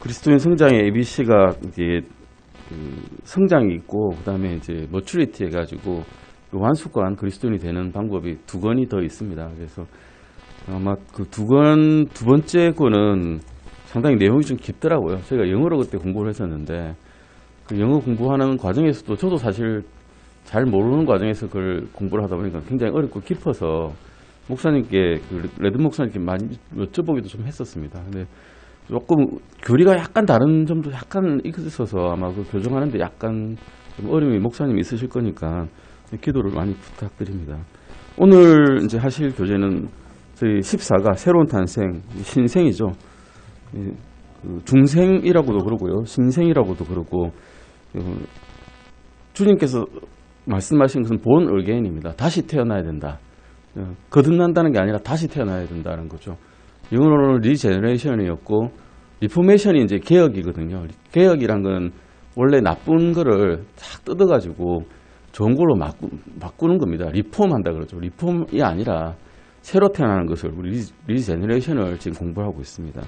그리스도인 성장의 ABC가 이제 성장이 있고, 그 다음에 이제 머추리티 해가지고 완숙한 그리스도인이 되는 방법이 두 권이 더 있습니다. 그래서 아마 그 두 번째 권은 상당히 내용이 좀 깊더라고요. 제가 영어로 그때 공부를 했었는데, 그 영어 공부하는 과정에서도 저도 사실 잘 모르는 과정에서 그걸 공부를 하다 보니까 굉장히 어렵고 깊어서 목사님께, 레드 목사님께 많이 여쭤보기도 좀 했었습니다. 근데 조금 교리가 약간 다른 점도 약간 있어서 아마 그 교정하는데 약간 좀 어려움이 목사님이 있으실 거니까 기도를 많이 부탁드립니다. 오늘 이제 하실 교재는 저희 14가 새로운 탄생, 신생이죠. 중생이라고도 그러고요, 신생이라고도 그러고, 주님께서 말씀하신 것은 본 얼게인입니다. 다시 태어나야 된다. 거듭난다는 게 아니라 다시 태어나야 된다는 거죠. 영어로는 리제너레이션이었고, 리포메이션이 이제 개혁이거든요. 개혁이란 건 원래 나쁜 거를 싹 뜯어가지고 좋은 걸로 바꾸는 겁니다. 리폼한다 그러죠. 리폼이 아니라 새로 태어나는 것을 우리 리제너레이션을 지금 공부하고 있습니다.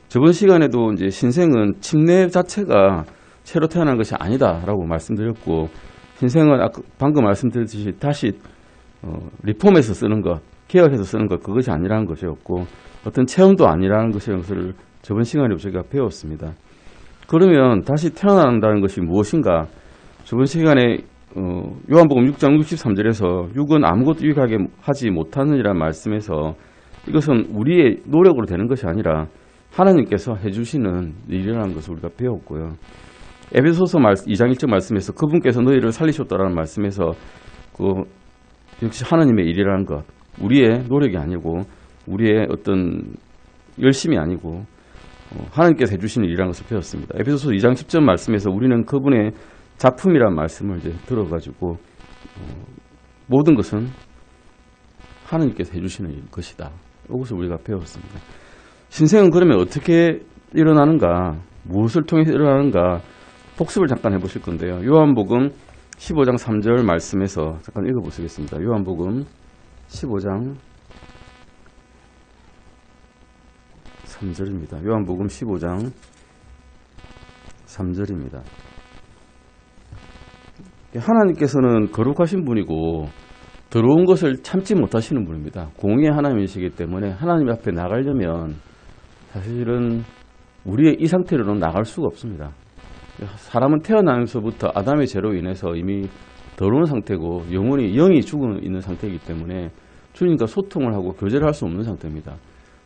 저번 시간에도 이제 신생은 침례 자체가 새로 태어난 것이 아니다라고 말씀드렸고, 신생은 아까 방금 말씀드렸듯이 다시 리폼해서 쓰는 것, 개혁해서 쓰는 것, 그것이 아니라는 것이었고, 어떤 체험도 아니라는 것을 저번 시간에 저희가 배웠습니다. 그러면 다시 태어난다는 것이 무엇인가? 저번 시간에 요한복음 6장 63절에서 육은 아무것도 유익하게 하지 못하느니라는 말씀에서 이것은 우리의 노력으로 되는 것이 아니라 하나님께서 해주시는 일이라는 것을 우리가 배웠고요. 에베소서 2장 1절 말씀에서 그분께서 너희를 살리셨다라는 말씀에서 역시 하나님의 일이라는 것, 우리의 노력이 아니고 우리의 어떤 열심이 아니고 하나님께서 해주시는 일이라는 것을 배웠습니다. 에베소서 2장 10절 말씀에서 우리는 그분의 작품이라는 말씀을 이제 들어가지고 모든 것은 하나님께서 해주시는 것이다. 이것을 우리가 배웠습니다. 신생은 그러면 어떻게 일어나는가, 무엇을 통해서 일어나는가 복습을 잠깐 해보실 건데요. 요한복음 15장 3절 말씀에서 잠깐 읽어보시겠습니다. 요한복음 15장 3절입니다. 요한복음 15장 3절입니다. 하나님께서는 거룩하신 분이고 더러운 것을 참지 못하시는 분입니다. 공의의 하나님이시기 때문에 하나님 앞에 나가려면 사실은 우리의 이 상태로는 나갈 수가 없습니다. 사람은 태어나면서부터 아담의 죄로 인해서 이미 더러운 상태고 영혼이 영이 죽어 있는 상태이기 때문에 주님과 소통을 하고 교제를 할 수 없는 상태입니다.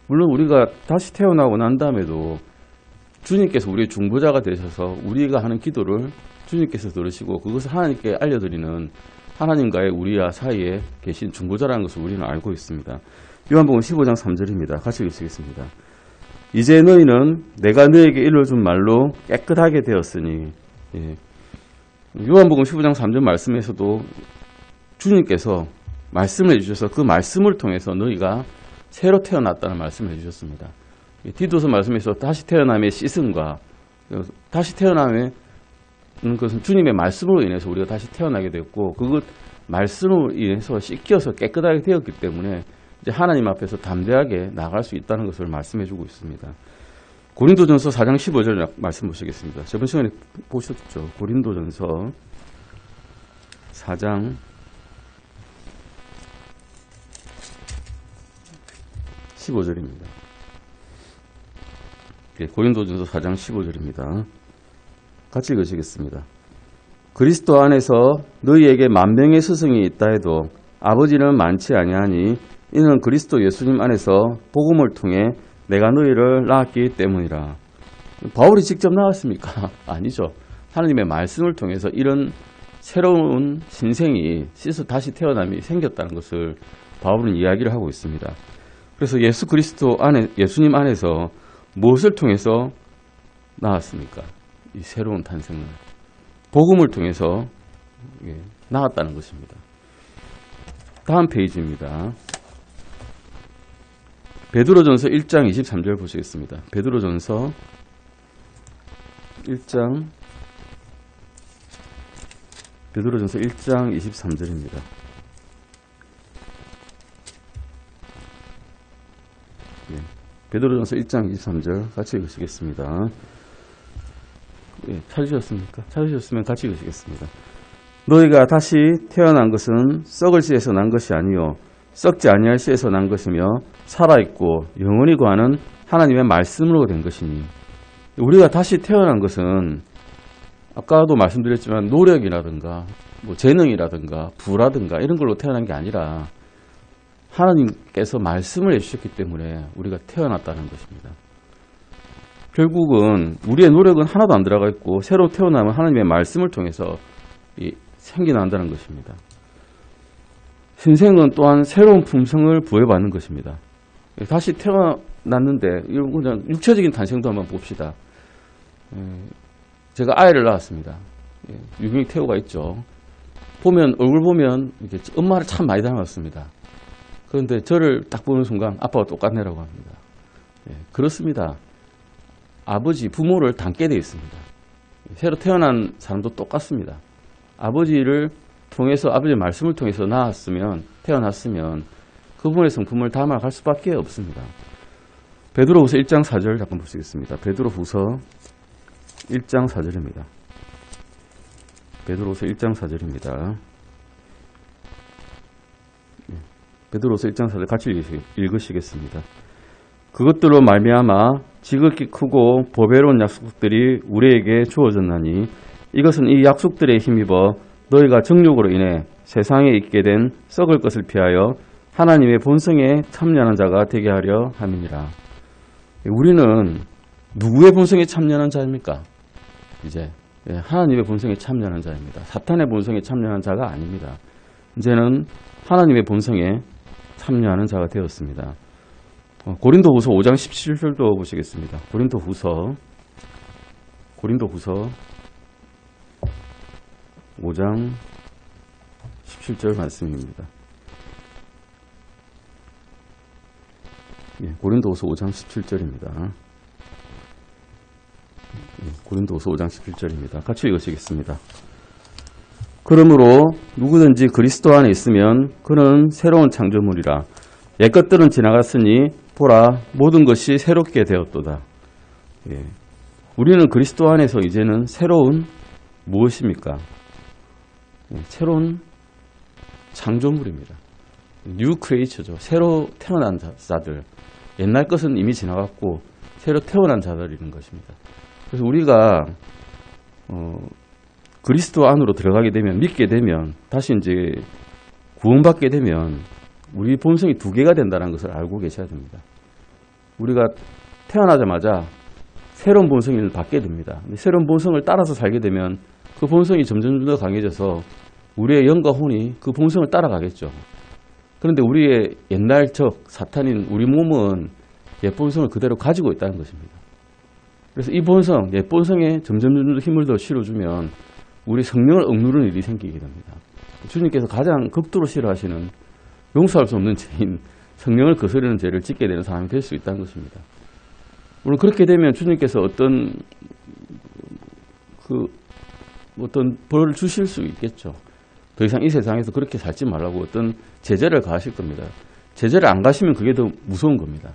물론 우리가 다시 태어나고 난 다음에도 주님께서 우리의 중보자가 되셔서 우리가 하는 기도를 주님께서 들으시고 그것을 하나님께 알려드리는 하나님과의 우리와 사이에 계신 중보자라는 것을 우리는 알고 있습니다. 요한복음 15장 3절입니다. 같이 읽으시겠습니다. 이제 너희는 내가 너에게 일러준 말로 깨끗하게 되었으니. 예. 요한복음 15장 3절 말씀에서도 주님께서 말씀을 해주셔서 그 말씀을 통해서 너희가 새로 태어났다는 말씀을 해주셨습니다. 디도서 말씀에서 다시 태어남의 시즌과 다시 태어남의 것은 주님의 말씀으로 인해서 우리가 다시 태어나게 됐고, 그것 말씀으로 인해서 씻겨서 깨끗하게 되었기 때문에 이제 하나님 앞에서 담대하게 나갈 수 있다는 것을 말씀해주고 있습니다. 고린도전서 4장 15절 말씀 보시겠습니다. 저번 시간에 보셨죠? 고린도전서 4장 15절입니다. 고린도전서 4장 15절입니다. 같이 읽으시겠습니다. 그리스도 안에서 너희에게 만명의 스승이 있다 해도 아버지는 많지 아니하니 이는 그리스도 예수님 안에서 복음을 통해 내가 너희를 낳았기 때문이라. 바울이 직접 낳았습니까? 아니죠. 하나님의 말씀을 통해서 이런 새로운 신생이 씻어 다시 태어남이 생겼다는 것을 바울은 이야기를 하고 있습니다. 그래서 예수 그리스도 안에, 예수님 안에서 무엇을 통해서 낳았습니까? 이 새로운 탄생을 복음을 통해서 낳았다는 것입니다. 다음 페이지입니다. 베드로전서 1장 23절 보시겠습니다. 베드로전서 1장 23절입니다. 베드로전서 1장 23절 같이 읽으시겠습니다. 예, 찾으셨습니까? 찾으셨으면 같이 읽으시겠습니다. 너희가 다시 태어난 것은 썩을 씨에서 난 것이 아니요 썩지 아니할 씨에서 난 것이며 살아있고 영원히 거하는 하나님의 말씀으로 된 것이니. 우리가 다시 태어난 것은 아까도 말씀드렸지만 노력이라든가 뭐 재능이라든가 부라든가 이런 걸로 태어난 게 아니라 하나님께서 말씀을 해주셨기 때문에 우리가 태어났다는 것입니다. 결국은 우리의 노력은 하나도 안 들어가 있고 새로 태어나면 하나님의 말씀을 통해서 생겨난다는 것입니다. 신생은 또한 새로운 품성을 부여받는 것입니다. 다시 태어났는데 그냥 육체적인 탄생도 한번 봅시다. 제가 아이를 낳았습니다. 유경이 태호가 있죠. 보면 얼굴 보면 이렇게 엄마를 참 많이 닮았습니다. 그런데 저를 딱 보는 순간 아빠와 똑같네라고 합니다. 그렇습니다. 아버지, 부모를 닮게 되어 있습니다. 새로 태어난 사람도 똑같습니다. 아버지를 통해서 아버지의 말씀을 통해서 태어났으면 그분의 성품을 닮아갈 수밖에 없습니다. 베드로후서 1장 4절 잠깐 보시겠습니다. 베드로후서 1장 4절입니다. 베드로후서 1장 4절입니다. 베드로후서 1장 4절 같이 읽으시겠습니다. 그것들로 말미암아 지극히 크고 보배로운 약속들이 우리에게 주어졌나니 이것은 이 약속들에 힘입어 너희가 정욕으로 인해 세상에 있게 된 썩을 것을 피하여 하나님의 본성에 참여하는 자가 되게 하려 함이니라. 우리는 누구의 본성에 참여하는 자입니까? 이제 하나님의 본성에 참여하는 자입니다. 사탄의 본성에 참여하는 자가 아닙니다. 이제는 하나님의 본성에 참여하는 자가 되었습니다. 고린도후서 5장 17절도 보시겠습니다. 고린도후서 5장 17절 말씀입니다. 고린도후서 5장 17절입니다. 고린도후서 5장 17절입니다. 같이 읽으시겠습니다. 그러므로 누구든지 그리스도 안에 있으면 그는 새로운 창조물이라. 옛것들은 지나갔으니 보라 모든 것이 새롭게 되었도다. 우리는 그리스도 안에서 이제는 새로운 무엇입니까? 새로운 창조물입니다. 뉴 크리에이처죠. 새로 태어난 자들. 옛날 것은 이미 지나갔고 새로 태어난 자들이라는 것입니다. 그래서 우리가 그리스도 안으로 들어가게 되면, 믿게 되면, 다시 이제 구원받게 되면 우리 본성이 두 개가 된다는 것을 알고 계셔야 됩니다. 우리가 태어나자마자 새로운 본성을 받게 됩니다. 새로운 본성을 따라서 살게 되면 그 본성이 점점 더 강해져서 우리의 영과 혼이 그 본성을 따라가겠죠. 그런데 우리의 옛날 사탄인 우리 몸은 옛 본성을 그대로 가지고 있다는 것입니다. 그래서 이 본성, 옛 본성에 점점 더 힘을 더 실어주면 우리 성령을 억누르는 일이 생기게 됩니다. 주님께서 가장 극도로 싫어하시는 용서할 수 없는 죄인 성령을 거스르는 죄를 짓게 되는 사람이 될 수 있다는 것입니다. 물론 그렇게 되면 주님께서 어떤 벌을 주실 수 있겠죠. 더 이상 이 세상에서 그렇게 살지 말라고 어떤 제재를 가하실 겁니다. 제재를 안 가시면 그게 더 무서운 겁니다.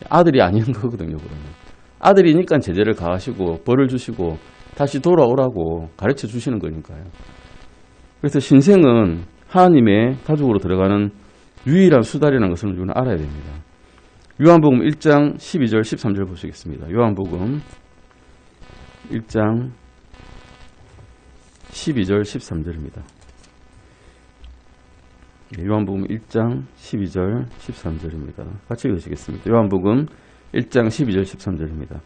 아들이 아닌 거거든요. 그러면 아들이니까 제재를 가하시고 벌을 주시고 다시 돌아오라고 가르쳐 주시는 거니까요. 그래서 신생은 하나님의 가족으로 들어가는 유일한 수단이라는 것을 우리는 알아야 됩니다. 요한복음 1장 12절 13절 보시겠습니다. 요한복음 1장 12절 13절입니다. 요한복음 1장 12절 13절입니다. 같이 읽으시겠습니다. 요한복음 1장 12절 13절입니다.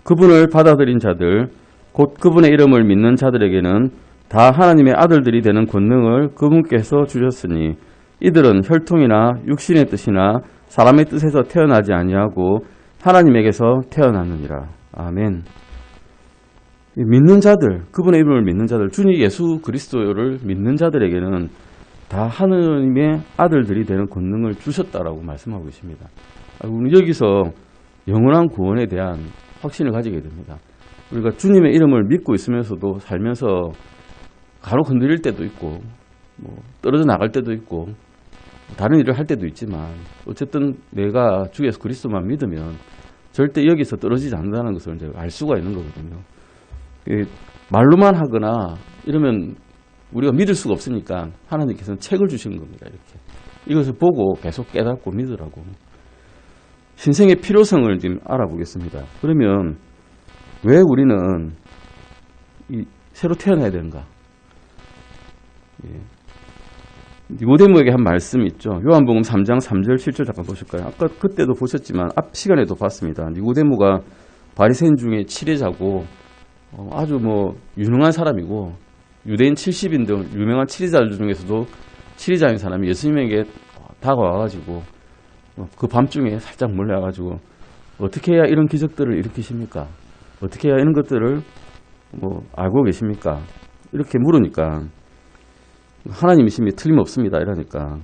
그분을 받아들인 자들 곧 그분의 이름을 믿는 자들에게는 다 하나님의 아들들이 되는 권능을 그분께서 주셨으니 이들은 혈통이나 육신의 뜻이나 사람의 뜻에서 태어나지 아니하고 하나님에게서 태어났느니라. 아멘. 믿는 자들, 그분의 이름을 믿는 자들, 주님 예수 그리스도를 믿는 자들에게는 다 하나님의 아들들이 되는 권능을 주셨다라고 말씀하고 계십니다. 여기서 영원한 구원에 대한 확신을 가지게 됩니다. 우리가 주님의 이름을 믿고 있으면서도 살면서 간혹 흔들릴 때도 있고 떨어져 나갈 때도 있고 다른 일을 할 때도 있지만 어쨌든 내가 주 예수 그리스도만 믿으면 절대 여기서 떨어지지 않는다는 것을 이제 알 수가 있는 거거든요. 말로만 하거나 이러면 우리가 믿을 수가 없으니까 하나님께서는 책을 주시는 겁니다. 이렇게 이것을 보고 계속 깨닫고 믿으라고. 신생의 필요성을 지금 알아보겠습니다. 그러면 왜 우리는 새로 태어나야 되는가? 니고데모에게 한 말씀이 있죠. 요한복음 3장 3절 7절 잠깐 보실까요? 아까 그때도 보셨지만 앞 시간에도 봤습니다. 니고데모가 바리새인 중에 치리자고 아주 유능한 사람이고 유대인 70인들 유명한 치리자 중에서도 치리자인 사람이 예수님에게 다가와가지고 그 밤중에 살짝 몰려와가지고 어떻게 해야 이런 기적들을 일으키십니까? 어떻게 해야 이런 것들을 알고 계십니까? 이렇게 물으니까 하나님이심이 틀림없습니다. 이러니까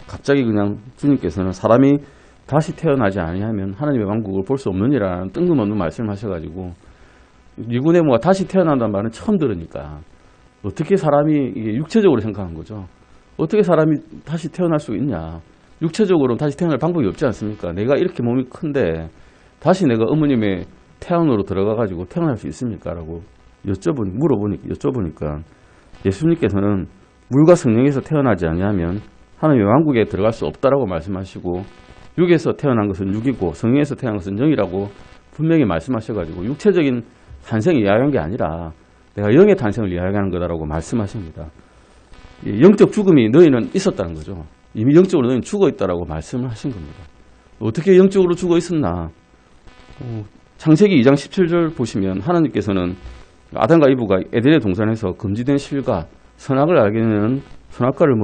갑자기 그냥 주님께서는 사람이 다시 태어나지 아니하면 하나님의 왕국을 볼 수 없느니라는 뜬금없는 말씀을 하셔가지고 니고데모가 다시 태어난다는 말은 처음 들으니까 어떻게 사람이 이게 육체적으로 생각한 거죠. 어떻게 사람이 다시 태어날 수 있냐. 육체적으로 다시 태어날 방법이 없지 않습니까? 내가 이렇게 몸이 큰데 다시 내가 어머님의 태양으로 들어가가지고 태어날 수 있습니까? 라고 여쭤보니까 예수님께서는 물과 성령에서 태어나지 아니하면 하나님의 왕국에 들어갈 수 없다라고 말씀하시고 육에서 태어난 것은 육이고 성령에서 태어난 것은 영이라고 분명히 말씀하셔가지고 육체적인 탄생을 이야기한 게 아니라 내가 영의 탄생을 이야기하는 거다라고 말씀하십니다. 영적 죽음이 너희는 있었다는 거죠. 이미 영적으로 너희는 죽어 있다라고 말씀을 하신 겁니다. 어떻게 영적으로 죽어 있었나? 창세기 2장 17절 보시면 하나님께서는 아담과 이브가 에덴의 동산에서 금지된 실과 선악을 알게 되는 선악과를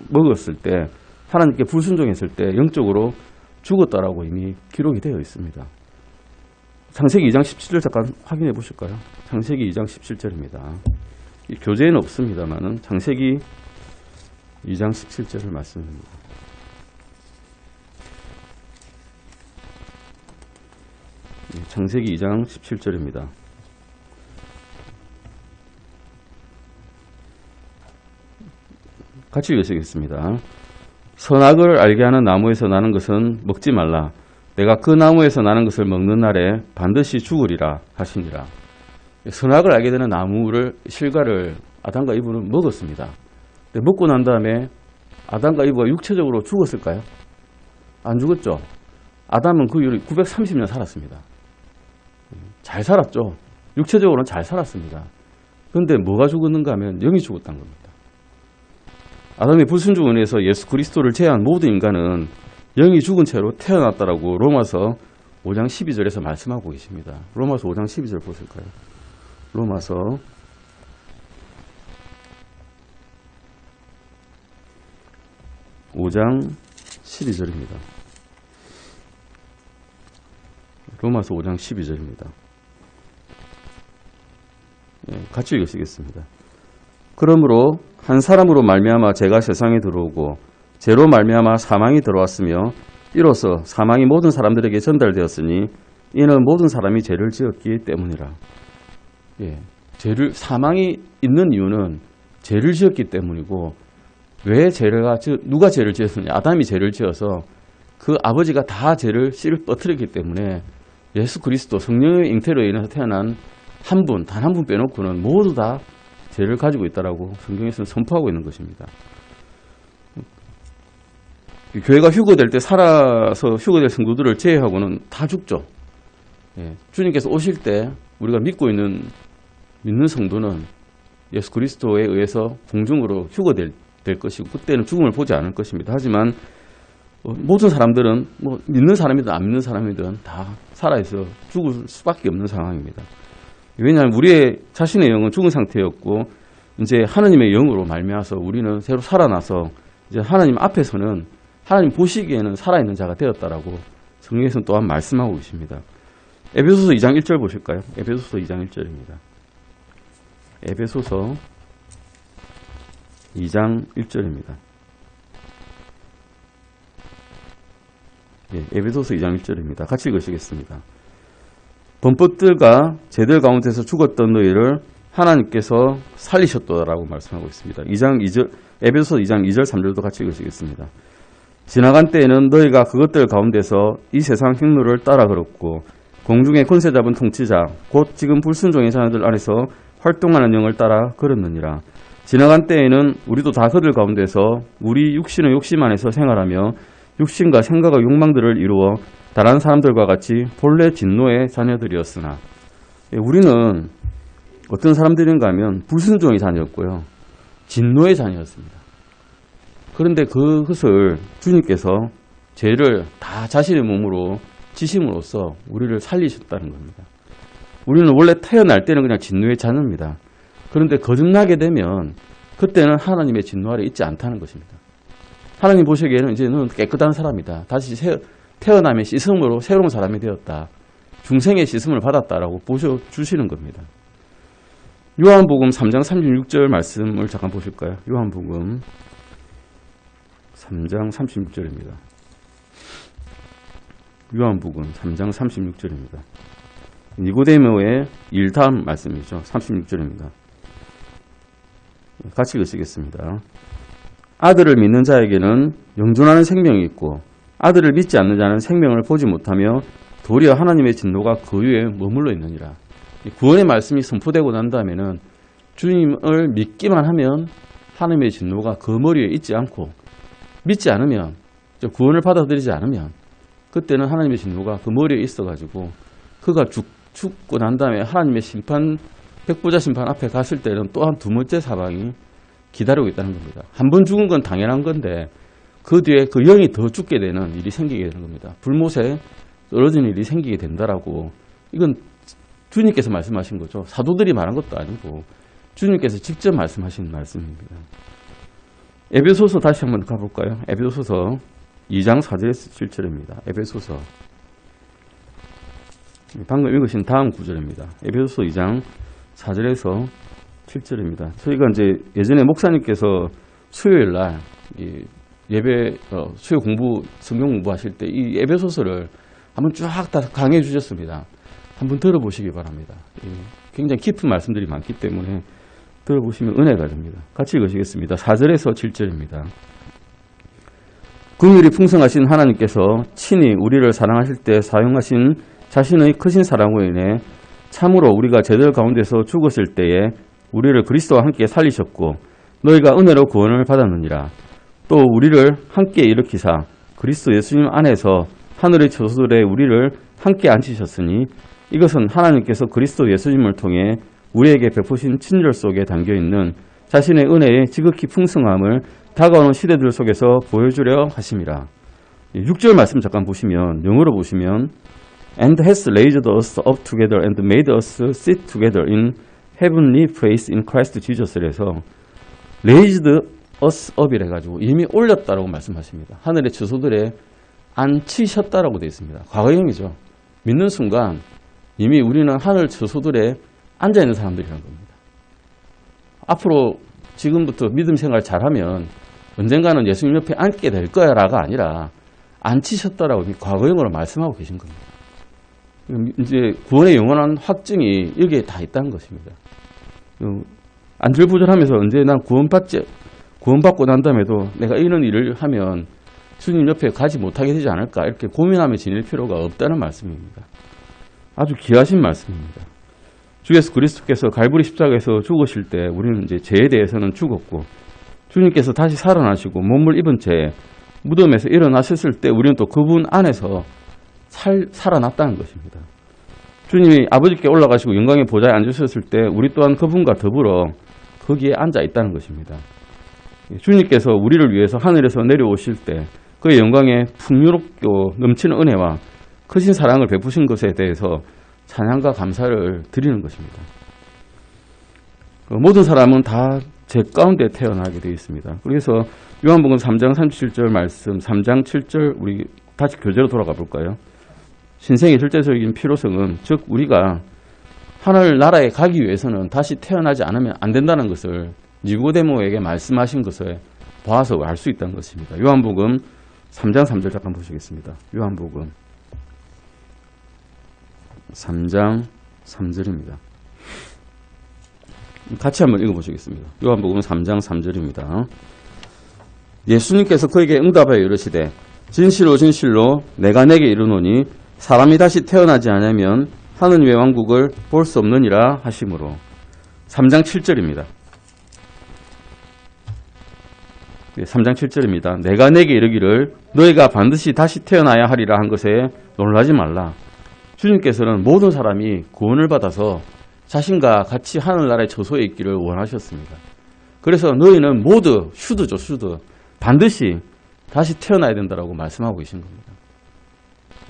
먹었을 때 하나님께 불순종했을 때 영적으로 죽었다라고 이미 기록이 되어 있습니다. 창세기 2장 17절 잠깐 확인해 보실까요? 창세기 2장 17절입니다. 교재에는 없습니다만은 창세기 2장 17절을 말씀드립니다. 창세기 2장 17절입니다. 같이 읽으시겠습니다. 선악을 알게 하는 나무에서 나는 것은 먹지 말라. 내가 그 나무에서 나는 것을 먹는 날에 반드시 죽으리라 하시니라. 선악을 알게 되는 나무를 실과를 아담과 이브는 먹었습니다. 근데 먹고 난 다음에 아담과 이브가 육체적으로 죽었을까요? 안 죽었죠. 아담은 그 이후로 930년 살았습니다. 잘 살았죠. 육체적으로는 잘 살았습니다. 그런데 뭐가 죽었는가 하면 영이 죽었다는 겁니다. 아담의 불순종에 의해서 예수 그리스도를 제외한 모든 인간은 영이 죽은 채로 태어났다라고 로마서 5장 12절에서 말씀하고 계십니다. 로마서 5장 12절 보실까요? 로마서 5장 12절입니다. 로마서 5장 12절입니다. 같이 읽으시겠습니다. 그러므로 한 사람으로 말미암아 죄가 세상에 들어오고 죄로 말미암아 사망이 들어왔으며 이로써 사망이 모든 사람들에게 전달되었으니 이는 모든 사람이 죄를 지었기 때문이라. 사망이 있는 이유는 죄를 지었기 때문이고 왜 누가 죄를 지었느냐? 아담이 죄를 지어서 그 아버지가 다 죄를 씨를 퍼뜨렸기 때문에 예수 그리스도 성령의 잉태로 인해서 태어난 한 분, 단 한 분 빼놓고는 모두 다 죄를 가지고 있다라고 성경에서는 선포하고 있는 것입니다. 교회가 휴거될 때 살아서 휴거될 성도들을 제외하고는 다 죽죠. 주님께서 오실 때 우리가 믿는 성도는 예수 그리스도에 의해서 공중으로 휴거될 것이고 그때는 죽음을 보지 않을 것입니다. 하지만 모든 사람들은 믿는 사람이든 안 믿는 사람이든 다 살아있어 죽을 수밖에 없는 상황입니다. 왜냐하면 우리의 자신의 영은 죽은 상태였고 이제 하나님의 영으로 말미암아서 우리는 새로 살아나서 이제 하나님 앞에서는 하나님 보시기에는 살아있는 자가 되었다라고 성경에서는 또한 말씀하고 계십니다. 에베소서 2장 1절 보실까요? 에베소서 2장 1절입니다. 에베소서 2장 1절입니다. 에베소서 2장 1절입니다. 같이 읽으시겠습니다. 범법들과 죄들 가운데서 죽었던 너희를 하나님께서 살리셨다라고 말씀하고 있습니다. 에베소서 2장 2절 3절도 같이 읽으시겠습니다. 지나간 때에는 너희가 그것들 가운데서 이 세상 행로를 따라 걸었고 공중의 권세 잡은 통치자 곧 지금 불순종의 자녀들 안에서 활동하는 영을 따라 걸었느니라. 지나간 때에는 우리도 다 그들 가운데서 우리 육신의 욕심 안에서 생활하며 육신과 생각과 욕망들을 이루어 다른 사람들과 같이 본래 진노의 자녀들이었으나, 우리는 어떤 사람들인가 하면 불순종의 자녀였고요, 진노의 자녀였습니다. 그런데 그것을 주님께서 죄를 다 자신의 몸으로 지심으로써 우리를 살리셨다는 겁니다. 우리는 원래 태어날 때는 그냥 진노의 자녀입니다. 그런데 거듭나게 되면 그때는 하나님의 진노 아래 있지 않다는 것입니다. 하나님 보시기에는 이제 너는 깨끗한 사람이다. 다시 태어남의 씻음으로 새로운 사람이 되었다. 중생의 씻음을 받았다라고 보셔주시는 겁니다. 요한복음 3장 36절 말씀을 잠깐 보실까요? 요한복음 3장 36절입니다. 요한복음 3장 36절입니다. 니고데모의 일담 말씀이죠. 36절입니다. 같이 읽으시겠습니다. 아들을 믿는 자에게는 영존하는 생명이 있고 아들을 믿지 않는 자는 생명을 보지 못하며 도리어 하나님의 진노가 그 위에 머물러 있느니라. 구원의 말씀이 선포되고 난 다음에는 주님을 믿기만 하면 하나님의 진노가 그 머리에 있지 않고, 믿지 않으면, 구원을 받아들이지 않으면 그때는 하나님의 진노가 그 머리에 있어가지고 그가 죽고 난 다음에 하나님의 심판, 백보자 심판 앞에 갔을 때는 또한 두 번째 사방이 기다리고 있다는 겁니다. 한 번 죽은 건 당연한 건데 그 뒤에 그 영이 더 죽게 되는 일이 생기게 되는 겁니다. 불못에 떨어지는 일이 생기게 된다라고, 이건 주님께서 말씀하신 거죠. 사도들이 말한 것도 아니고 주님께서 직접 말씀하신 말씀입니다. 에베소서 다시 한번 가볼까요? 에베소서 2장 4절에서 7절입니다. 에베소서 방금 읽으신 다음 구절입니다. 에베소서 2장 4절에서 7절입니다. 저희가 이제 예전에 목사님께서 수요일 날 예배 수요 공부 성경 공부하실 때 이 에베소서를 한번 쫙 다 강의해 주셨습니다. 한번 들어보시기 바랍니다. 굉장히 깊은 말씀들이 많기 때문에 들어보시면 은혜가 됩니다. 같이 읽으시겠습니다. 4절에서 7절입니다. 긍휼이 풍성하신 하나님께서 친히 우리를 사랑하실 때 사용하신 자신의 크신 사랑으로 인해 참으로 우리가 죄들 가운데서 죽었을 때에 우리를 그리스도와 함께 살리셨고 너희가 은혜로 구원을 받았느니라. 또 우리를 함께 일으키사 그리스도 예수님 안에서 하늘의 처소들에 우리를 함께 앉히셨으니 이것은 하나님께서 그리스도 예수님을 통해 우리에게 베푸신 친절 속에 담겨있는 자신의 은혜의 지극히 풍성함을 다가오는 시대들 속에서 보여주려 하심이라. 6절 말씀 잠깐 보시면, 영어로 보시면 And has raised us up together and made us sit together in heavenly place in Christ Jesus에서 raised us up이라 해가지고 이미 올렸다라고 말씀하십니다. 하늘의 처소들에 앉히셨다라고 되어 있습니다. 과거형이죠. 믿는 순간 이미 우리는 하늘 처소들에 앉아있는 사람들이라는 겁니다. 앞으로 지금부터 믿음 생활 잘하면 언젠가는 예수님 옆에 앉게 될 거야 라가 아니라 앉히셨다라고 과거형으로 말씀하고 계신 겁니다. 이제 구원의 영원한 확증이 여기에 다 있다는 것입니다. 안절부절하면서 언제 난 구원받고 난 다음에도 내가 이런 일을 하면 주님 옆에 가지 못하게 되지 않을까 이렇게 고민하며 지낼 필요가 없다는 말씀입니다. 아주 귀하신 말씀입니다. 주 예수 그리스도께서 갈보리 십자가에서 죽으실 때 우리는 이제 죄에 대해서는 죽었고 주님께서 다시 살아나시고 몸을 입은 채 무덤에서 일어나셨을 때 우리는 또 그분 안에서 살아났다는 것입니다. 주님이 아버지께 올라가시고 영광의 보좌에 앉으셨을 때 우리 또한 그분과 더불어 거기에 앉아 있다는 것입니다. 주님께서 우리를 위해서 하늘에서 내려오실 때 그의 영광에 풍요롭고 넘치는 은혜와 크신 사랑을 베푸신 것에 대해서 찬양과 감사를 드리는 것입니다. 모든 사람은 다 죄 가운데 태어나게 되어 있습니다. 그래서 요한복음 3장 37절 말씀, 3장 7절 우리 다시 교재로 돌아가 볼까요? 신생의 절대적인 필요성은 즉 우리가 하늘 나라에 가기 위해서는 다시 태어나지 않으면 안 된다는 것을 니고데모에게 말씀하신 것을 봐서 알 수 있다는 것입니다. 요한복음 3장 3절 잠깐 보시겠습니다. 요한복음 3장 3절입니다. 같이 한번 읽어보시겠습니다. 요한복음 3장 3절입니다. 예수님께서 그에게 응답하여 이르시되 진실로 진실로 내가 내게 이르노니 사람이 다시 태어나지 않으면 하느님의 왕국을 볼 수 없느니라 하시므로. 3장 7절입니다. 3장 7절입니다. 내가 내게 이르기를 너희가 반드시 다시 태어나야 하리라 한 것에 놀라지 말라. 주님께서는 모든 사람이 구원을 받아서 자신과 같이 하늘나라의 처소에 있기를 원하셨습니다. 그래서 너희는 모두 슈드죠, 슈드. 반드시 다시 태어나야 된다고 말씀하고 계신 겁니다.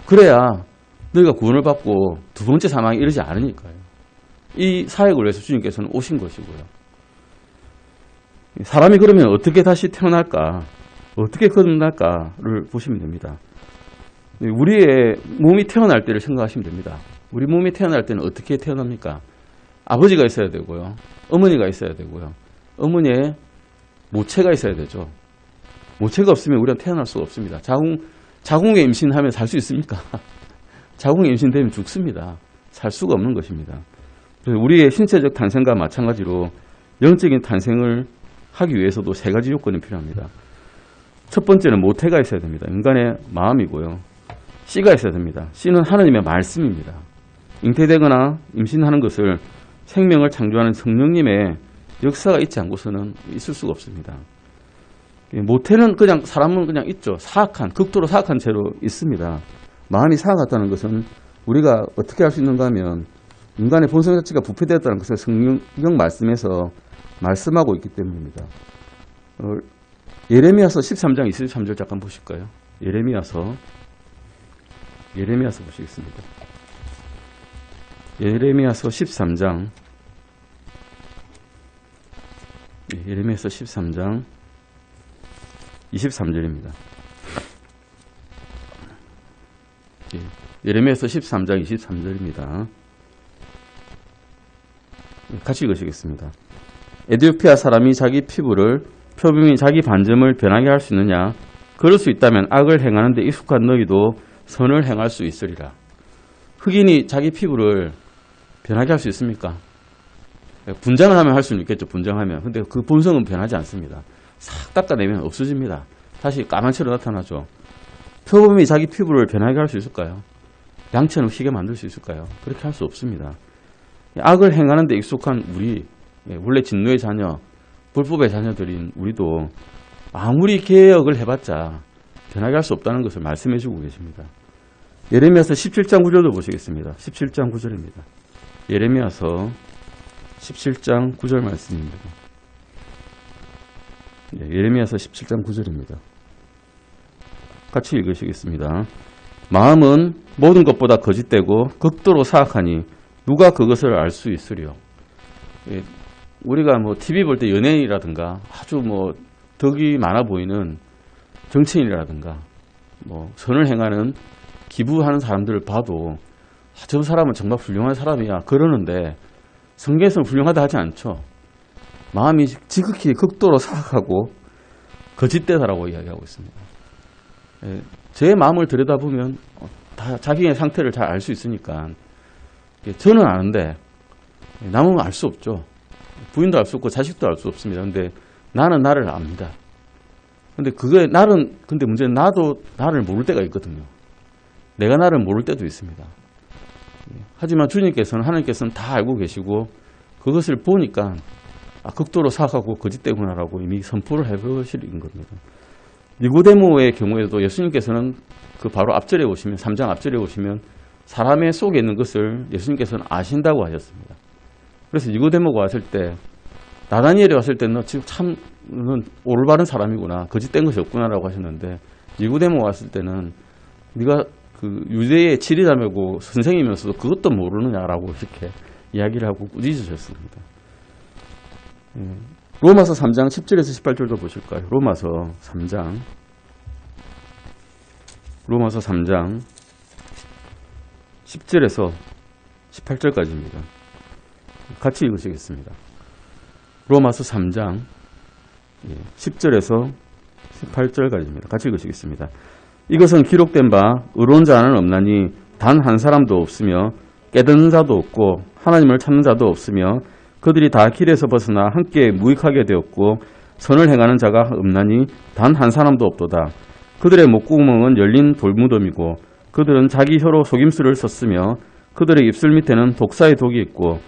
그래야 너희가 구원을 받고 두 번째 사망에 이르지 않으니까요. 이 사역을 위해서 주님께서는 오신 것이고요. 사람이 그러면 어떻게 다시 태어날까? 어떻게 거듭날까를 보시면 됩니다. 우리의 몸이 태어날 때를 생각하시면 됩니다. 우리 몸이 태어날 때는 어떻게 태어납니까? 아버지가 있어야 되고요. 어머니가 있어야 되고요. 어머니의 모체가 있어야 되죠. 모체가 없으면 우리는 태어날 수가 없습니다. 자궁에 임신하면 살 수 있습니까? 자궁에 임신되면 죽습니다. 살 수가 없는 것입니다. 그래서 우리의 신체적 탄생과 마찬가지로 영적인 탄생을 하기 위해서도 세 가지 요건이 필요합니다. 첫 번째는 모태가 있어야 됩니다. 인간의 마음이고요. 씨가 있어야 됩니다. 씨는 하나님의 말씀입니다. 잉태되거나 임신하는 것을 생명을 창조하는 성령님의 역사가 있지 않고서는 있을 수가 없습니다. 모태는 그냥 사람은 그냥 있죠. 사악한, 극도로 사악한 채로 있습니다. 마음이 사악하다는 것은 우리가 어떻게 할 수 있는가 하면 인간의 본성 자체가 부패되었다는 것을 성경 말씀에서 말씀하고 있기 때문입니다. 예레미야서 13장 23절 잠깐 보실까요? 예레미야서 보시겠습니다. 예레미야서 13장 예레미야서 13장 23절입니다. 예레미야서 13장 23절입니다. 같이 읽으시겠습니다. 에티오피아 사람이 자기 피부를 표범이 자기 반점을 변하게 할 수 있느냐? 그럴 수 있다면 악을 행하는 데 익숙한 너희도 선을 행할 수 있으리라. 흑인이 자기 피부를 변하게 할 수 있습니까? 분장을 하면 할 수는 있겠죠. 분장하면. 근데 그 본성은 변하지 않습니다. 싹 닦아내면 없어집니다. 다시 까만 채로 나타나죠. 표범이 자기 피부를 변하게 할 수 있을까요? 양처럼 희게 만들 수 있을까요? 그렇게 할 수 없습니다. 악을 행하는 데 익숙한 우리, 원래 진노의 자녀, 불법의 자녀들인 우리도 아무리 개혁을 해봤자 변하게 할 수 없다는 것을 말씀해 주고 계십니다. 예레미야서 17장 9절도 보시겠습니다. 17장 9절입니다. 예레미야서 17장 9절 말씀입니다. 예레미야서 17장 9절입니다. 같이 읽으시겠습니다. 마음은 모든 것보다 거짓되고 극도로 사악하니 누가 그것을 알 수 있으리요. 우리가 뭐 TV 볼 때 연예인이라든가 아주 뭐 덕이 많아 보이는 정치인이라든가 뭐 선을 행하는 기부하는 사람들을 봐도 저 사람은 정말 훌륭한 사람이야 그러는데 성경에서는 훌륭하다 하지 않죠. 마음이 지극히 극도로 사악하고 거짓되다라고 이야기하고 있습니다. 제 마음을 들여다보면 다 자기의 상태를 잘 알 수 있으니까 저는 아는데 남은 알 수 없죠. 부인도 알 수 없고 자식도 알 수 없습니다. 근데 나는 나를 압니다. 근데 근데 문제는 나도 나를 모를 때가 있거든요. 내가 나를 모를 때도 있습니다. 하지만 하나님께서는 다 알고 계시고 그것을 보니까 극도로 사악하고 거짓되구나라고 이미 선포를 해보시는 겁니다. 니고데모의 경우에도 예수님께서는 그 바로 앞절에 보시면 3장 앞절에 보시면 사람의 속에 있는 것을 예수님께서는 아신다고 하셨습니다. 그래서 니고데모가 왔을 때 나다니엘이 왔을 때는 너 지금 참 넌 올바른 사람이구나 거짓된 것이 없구나라고 하셨는데 니고데모가 왔을 때는 네가 그 유대의 지리자매고 선생이면서도 그것도 모르느냐라고 이렇게 이야기를 하고 꾸짖으셨습니다. 로마서 3장 10절에서 18절도 보실까요? 로마서 3장 10절에서 18절까지입니다. 같이 읽으시겠습니다. 로마서 3장 10절에서 18절까지입니다. 같이 읽으시겠습니다. 이것은 기록된 바 의로운 자는 없나니 단 한 사람도 없으며 깨닫는 자도 없고 하나님을 찾는 자도 없으며 그들이 다 길에서 벗어나 함께 무익하게 되었고 선을 행하는 자가 없나니 단 한 사람도 없도다. 그들의 목구멍은 열린 돌무덤이고 그들은 자기 혀로 속임수를 썼으며 그들의 입술 밑에는 독사의 독이 있고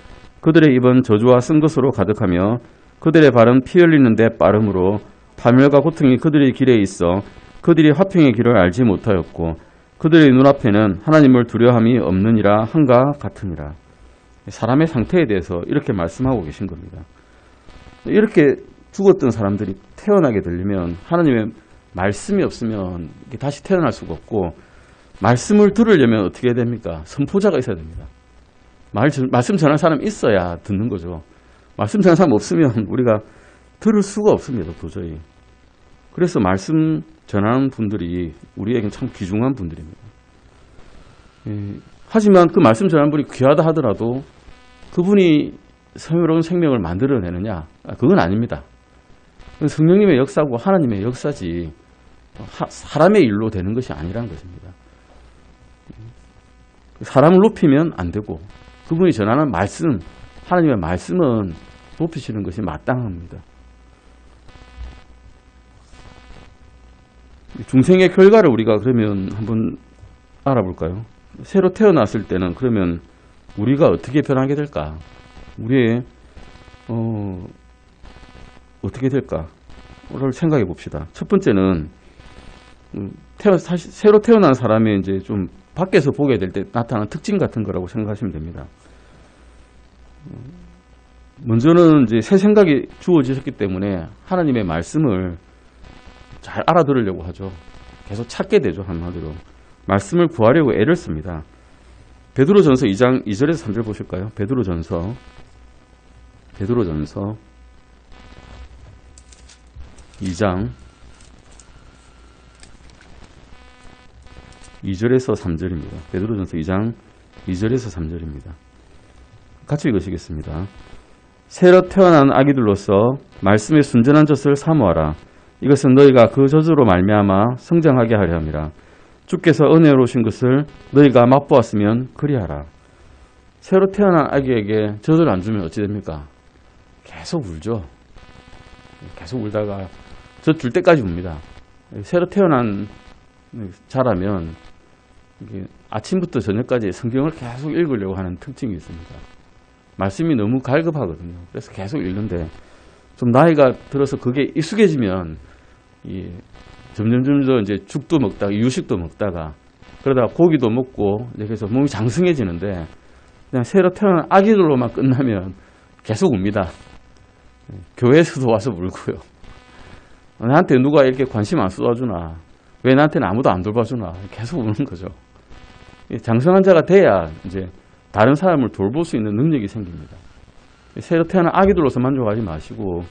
그들의 입은 저주와 쓴 것으로 가득하며 그들의 발은 피 흘리는 데 빠름으로 파멸과 고통이 그들의 길에 있어 그들이 화평의 길을 알지 못하였고 그들의 눈앞에는 하나님을 두려움이 없느니라 한가 같으니라. 사람의 상태에 대해서 이렇게 말씀하고 계신 겁니다. 이렇게 죽었던 사람들이 태어나게 되려면 하나님의 말씀이 없으면 다시 태어날 수가 없고, 말씀을 들으려면 어떻게 해야 됩니까? 선포자가 있어야 됩니다. 말씀 전할 사람이 있어야 듣는 거죠. 말씀 전할 사람 없으면 우리가 들을 수가 없습니다, 도저히. 그래서 말씀 전하는 분들이 우리에게는 참 귀중한 분들입니다. 하지만 그 말씀 전하는 분이 귀하다 하더라도 그분이 새로운 생명을 만들어내느냐? 그건 아닙니다. 성령님의 역사고 하나님의 역사지 사람의 일로 되는 것이 아니라는 것입니다. 사람을 높이면 안 되고 그분이 전하는 말씀, 하나님의 말씀은 높이시는 것이 마땅합니다. 중생의 결과를 우리가 그러면 한번 알아볼까요? 새로 태어났을 때는 그러면 우리가 어떻게 변하게 될까? 우리의 어떻게 될까를 생각해 봅시다. 첫 번째는 새로 태어난 사람의 이제 좀 밖에서 보게 될 때 나타나는 특징 같은 거라고 생각하시면 됩니다. 먼저는 이제 새 생각이 주어지셨기 때문에 하나님의 말씀을 잘 알아들으려고 하죠. 계속 찾게 되죠, 한마디로. 말씀을 구하려고 애를 씁니다. 베드로전서 2장 2절에서 3절 보실까요? 베드로전서 2장 2절에서 3절입니다. 베드로전서 2장 2절에서 3절입니다. 같이 읽으시겠습니다. 새로 태어난 아기들로서 말씀의 순전한 젖을 사모하라. 이것은 너희가 그 젖으로 말미암아 성장하게 하려 함이라. 주께서 은혜로우신 것을 너희가 맛보았으면 그리하라. 새로 태어난 아기에게 젖을 안 주면 어찌 됩니까? 계속 울죠. 계속 울다가 젖 줄 때까지 웁니다. 새로 태어난 자라면 아침부터 저녁까지 성경을 계속 읽으려고 하는 특징이 있습니다. 말씀이 너무 갈급하거든요. 그래서 계속 읽는데 좀 나이가 들어서 그게 익숙해지면 점점 더 이제 죽도 먹다가 유식도 먹다가 그러다가 고기도 먹고 그래서 몸이 장성해지는데 그냥 새로 태어난 아기들로만 끝나면 계속 웁니다. 교회에서도 와서 울고요. 나한테 누가 이렇게 관심 안 쏟아주나? 왜 나한테는 아무도 안 돌봐주나? 계속 우는 거죠. 장성한 자가 돼야 이제 다른 사람을 돌볼 수 있는 능력이 생깁니다. 새로 태어난 아기들로서 만족하지 마시고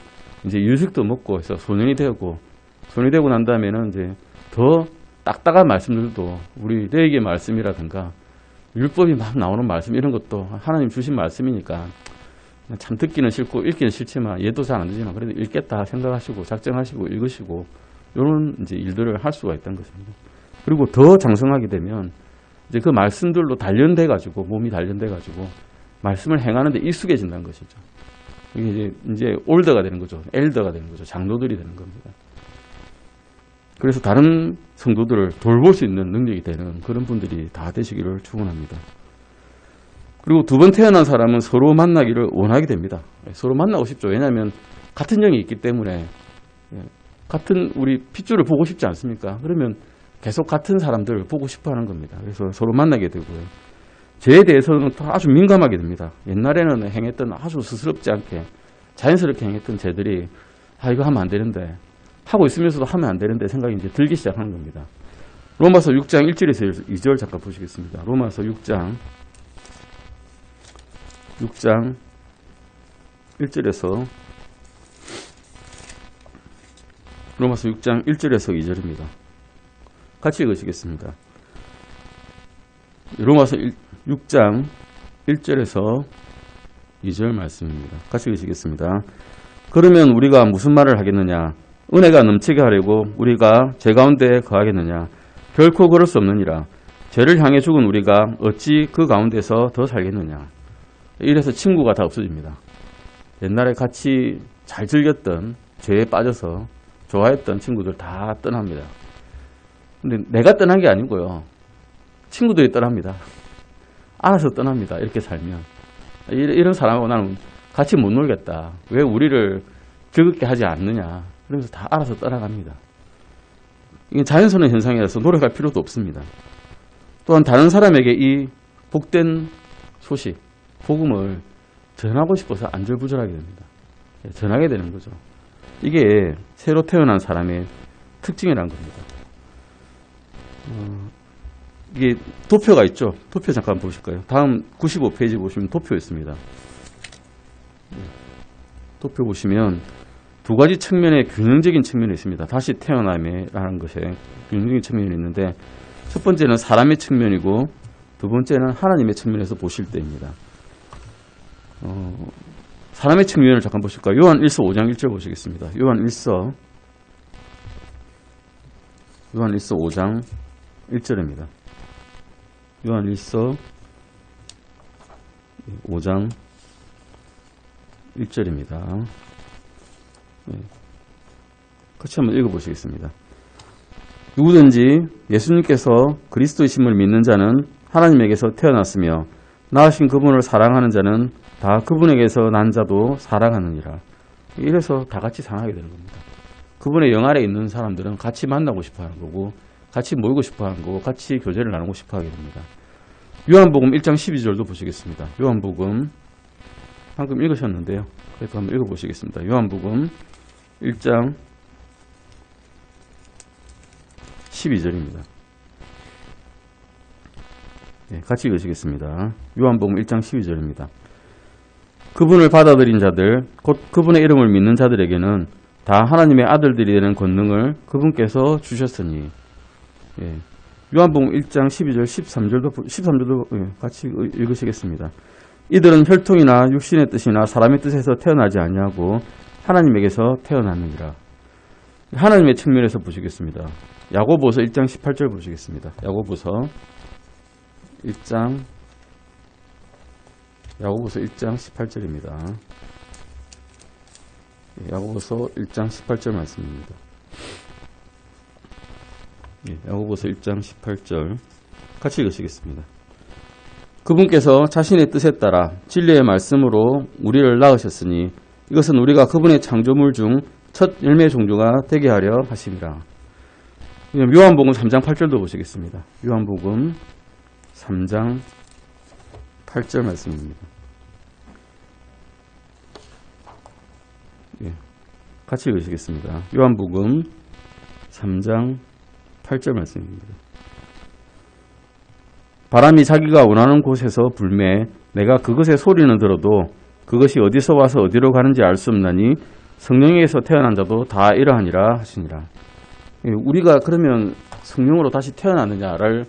이제 유식도 먹고 해서 소년이 되고 난 다음에는 이제 더 딱딱한 말씀들도 우리 레위기 말씀이라든가 율법이 막 나오는 말씀 이런 것도 하나님 주신 말씀이니까 참 듣기는 싫고 읽기는 싫지만 얘도 잘 안 되지만 그래도 읽겠다 생각하시고 작정하시고 읽으시고 이런 이제 일들을 할 수가 있다는 것입니다. 그리고 더 장성하게 되면 이제 그 말씀들로 단련돼 가지고 몸이 단련돼 가지고 말씀을 행하는데 익숙해진다는 것이죠. 이게 이제 올더가 되는 거죠. 엘더가 되는 거죠. 장로들이 되는 겁니다. 그래서 다른 성도들을 돌볼 수 있는 능력이 되는 그런 분들이 다 되시기를 축원합니다. 그리고 두 번 태어난 사람은 서로 만나기를 원하게 됩니다. 서로 만나고 싶죠. 왜냐하면 같은 영이 있기 때문에 같은 우리 핏줄을 보고 싶지 않습니까? 그러면 계속 같은 사람들을 보고 싶어 하는 겁니다. 그래서 서로 만나게 되고요. 죄에 대해서는 아주 민감하게 됩니다. 옛날에는 행했던 아주 스스럽지 않게 자연스럽게 행했던 죄들이 이거 하면 안 되는데 하고 있으면서도 하면 안 되는데 생각이 이제 들기 시작하는 겁니다. 로마서 6장 1절에서 2절 잠깐 보시겠습니다. 로마서 6장 1절에서 로마서 6장 1절에서 2절입니다. 같이 읽으시겠습니다. 로마서 6장 1절에서 2절 말씀입니다. 같이 읽으시겠습니다. 그러면 우리가 무슨 말을 하겠느냐? 은혜가 넘치게 하려고 우리가 죄 가운데 거하겠느냐? 결코 그럴 수 없느니라. 죄를 향해 죽은 우리가 어찌 그 가운데서 더 살겠느냐? 이래서 친구가 다 없어집니다. 옛날에 같이 잘 즐겼던 죄에 빠져서 좋아했던 친구들 다 떠납니다. 근데 내가 떠난 게 아니고요. 친구들이 떠납니다. 알아서 떠납니다. 이렇게 살면. 이런 사람하고 나는 같이 못 놀겠다. 왜 우리를 즐겁게 하지 않느냐. 그러면서 다 알아서 떠나갑니다. 이게 자연스러운 현상이라서 노력할 필요도 없습니다. 또한 다른 사람에게 이 복된 소식, 복음을 전하고 싶어서 안절부절하게 됩니다. 전하게 되는 거죠. 이게 새로 태어난 사람의 특징이라는 겁니다. 이게 도표가 있죠. 도표 잠깐 보실까요? 다음 95페이지 보시면 도표 있습니다. 도표 보시면 두 가지 측면의 균형적인 측면이 있습니다. 다시 태어남이라는 것에 균형적인 측면이 있는데 첫 번째는 사람의 측면이고 두 번째는 하나님의 측면에서 보실 때입니다. 사람의 측면을 잠깐 보실까요? 요한 1서 5장 1절 보시겠습니다. 요한 1서 5장 1절입니다. 요한 1서 5장 1절입니다. 같이 한번 읽어보시겠습니다. 누구든지 예수님께서 그리스도이심을 믿는 자는 하나님에게서 태어났으며 낳으신 그분을 사랑하는 자는 다 그분에게서 난 자도 사랑하느니라. 이래서 다 같이 사랑하게 되는 겁니다. 그분의 영 아래 있는 사람들은 같이 만나고 싶어 하는 거고 같이 모이고 싶어 하는 거고 같이 교제를 나누고 싶어 하게 됩니다. 요한복음 1장 12절도 보시겠습니다. 요한복음 방금 읽으셨는데요. 그래서 한번 읽어보시겠습니다. 요한복음 1장 12절입니다. 같이 읽으시겠습니다. 요한복음 1장 12절입니다. 그분을 받아들인 자들, 곧 그분의 이름을 믿는 자들에게는 다 하나님의 아들들이 되는 권능을 그분께서 주셨으니. 요한복음 1장 12절, 13절도 같이 읽으시겠습니다. 이들은 혈통이나 육신의 뜻이나 사람의 뜻에서 태어나지 아니하고 하나님에게서 태어났느니라. 하나님의 측면에서 보시겠습니다. 야고보서 1장 18절 보시겠습니다. 야고보서 1장 18절입니다. 야고보서 1장 18절 말씀입니다. 야고보서 1장 18절 같이 읽으시겠습니다. 그분께서 자신의 뜻에 따라 진리의 말씀으로 우리를 낳으셨으니 이것은 우리가 그분의 창조물 중 첫 열매 종류가 되게 하려 하심이라. 요한복음 3장 8절도 보시겠습니다. 요한복음 3장 8절 말씀입니다. 같이 읽으시겠습니다. 요한복음 3장 8절 말씀입니다. 바람이 자기가 원하는 곳에서 불매 내가 그것의 소리는 들어도 그것이 어디서 와서 어디로 가는지 알 수 없나니 성령에게서 태어난 자도 다 이러하니라 하시니라. 우리가 그러면 성령으로 다시 태어났느냐를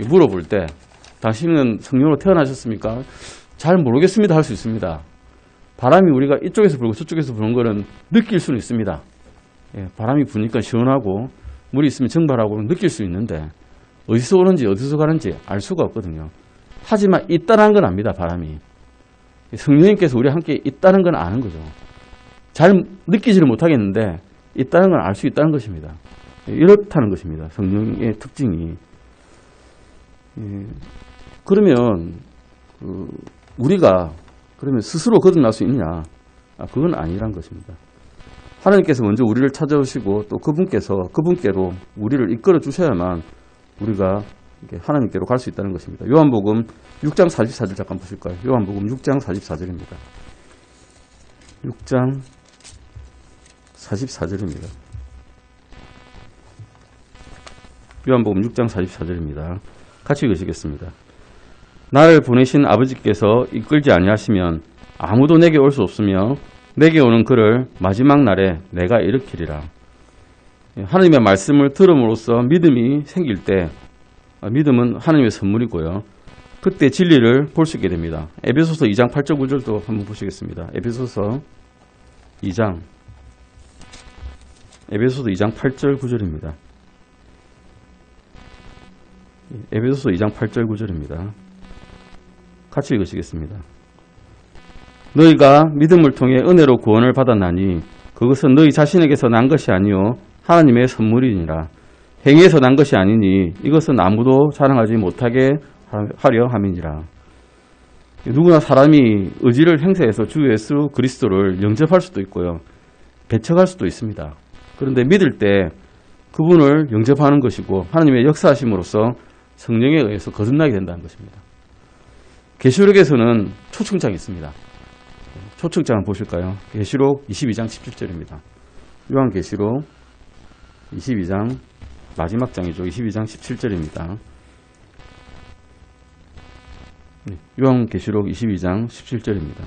물어볼 때 당신은 성령으로 태어나셨습니까? 잘 모르겠습니다 할 수 있습니다. 바람이 우리가 이쪽에서 불고 저쪽에서 부는 거는 느낄 수는 있습니다. 바람이 부니까 시원하고 물이 있으면 증발하고 느낄 수 있는데 어디서 오는지 어디서 가는지 알 수가 없거든요. 하지만 있다는 건 압니다. 바람이. 성령님께서 우리와 함께 있다는 건 아는 거죠. 잘 느끼지를 못하겠는데 있다는 건 알 수 있다는 것입니다. 이렇다는 것입니다. 성령의 특징이. 그러면 우리가 그러면 스스로 거듭날 수 있느냐? 그건 아니란 것입니다. 하나님께서 먼저 우리를 찾아오시고 또 그분께로 우리를 이끌어 주셔야만 우리가 하나님께로 갈 수 있다는 것입니다. 요한복음 6장 44절 잠깐 보실까요? 요한복음 6장 44절입니다. 6장 44절입니다. 요한복음 6장 44절입니다. 같이 읽으시겠습니다. 나를 보내신 아버지께서 이끌지 아니하시면 아무도 내게 올 수 없으며 내게 오는 그를 마지막 날에 내가 일으키리라. 하나님의 말씀을 들음으로써 믿음이 생길 때 믿음은 하나님의 선물이고요. 그때 진리를 볼 수 있게 됩니다. 에베소서 2장 8절 9절도 한번 보시겠습니다. 에베소서 2장 8절 9절입니다. 에베소서 2장 8절 9절입니다. 같이 읽으시겠습니다. 너희가 믿음을 통해 은혜로 구원을 받았나니 그것은 너희 자신에게서 난 것이 아니요 하나님의 선물이니라. 행위에서 난 것이 아니니 이것은 아무도 자랑하지 못하게 하려 함이니라. 누구나 사람이 의지를 행사해서 주 예수 그리스도를 영접할 수도 있고요. 배척할 수도 있습니다. 그런데 믿을 때 그분을 영접하는 것이고 하나님의 역사하심으로써 성령에 의해서 거듭나게 된다는 것입니다. 계시록에서는 초청장이 있습니다. 초청장을 보실까요? 계시록 22장 17절입니다. 요한계시록 22장 마지막 장이죠. 22장 17절입니다. 요한계시록 22장 17절입니다.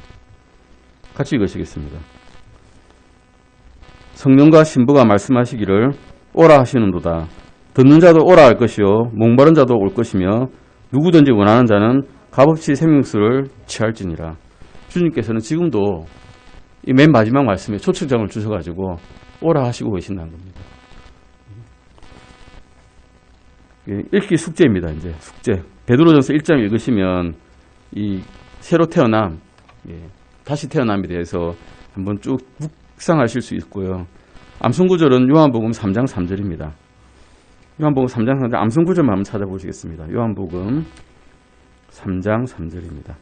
같이 읽으시겠습니다. 성령과 신부가 말씀하시기를 오라 하시는도다. 듣는 자도 오라 할 것이요 목마른 자도 올 것이며 누구든지 원하는 자는 값없이 생명수를 취할지니라. 주님께서는 지금도 이 맨 마지막 말씀에 초청장을 주셔가지고 오라 하시고 계신다는 겁니다. 읽기 숙제입니다. 이제 숙제. 베드로전서 1장 읽으시면 이 새로 태어남, 다시 태어남에 대해서 한번 쭉 묵상하실 수 있고요. 암송구절은 요한복음 3장 3절입니다. 요한복음 3장 3절 암송구절만 한번 찾아보시겠습니다. 요한복음 3장 3절입니다.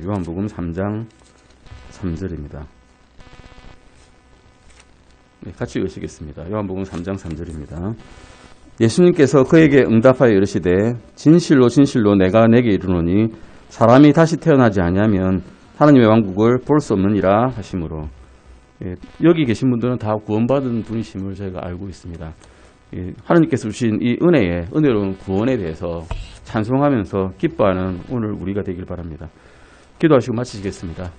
요한복음 3장 3절입니다. 같이 읽으시겠습니다. 요한복음 3장 3절입니다. 예수님께서 그에게 응답하여 이르시되 진실로 진실로 내가 내게 이르노니 사람이 다시 태어나지 아니하면 하나님의 왕국을 볼 수 없느니라 하시므로, 여기 계신 분들은 다 구원받은 분이심을 저희가 알고 있습니다. 하나님께서 주신 이 은혜로운 구원에 대해서 찬송하면서 기뻐하는 오늘 우리가 되길 바랍니다. 기도하시고 마치시겠습니다.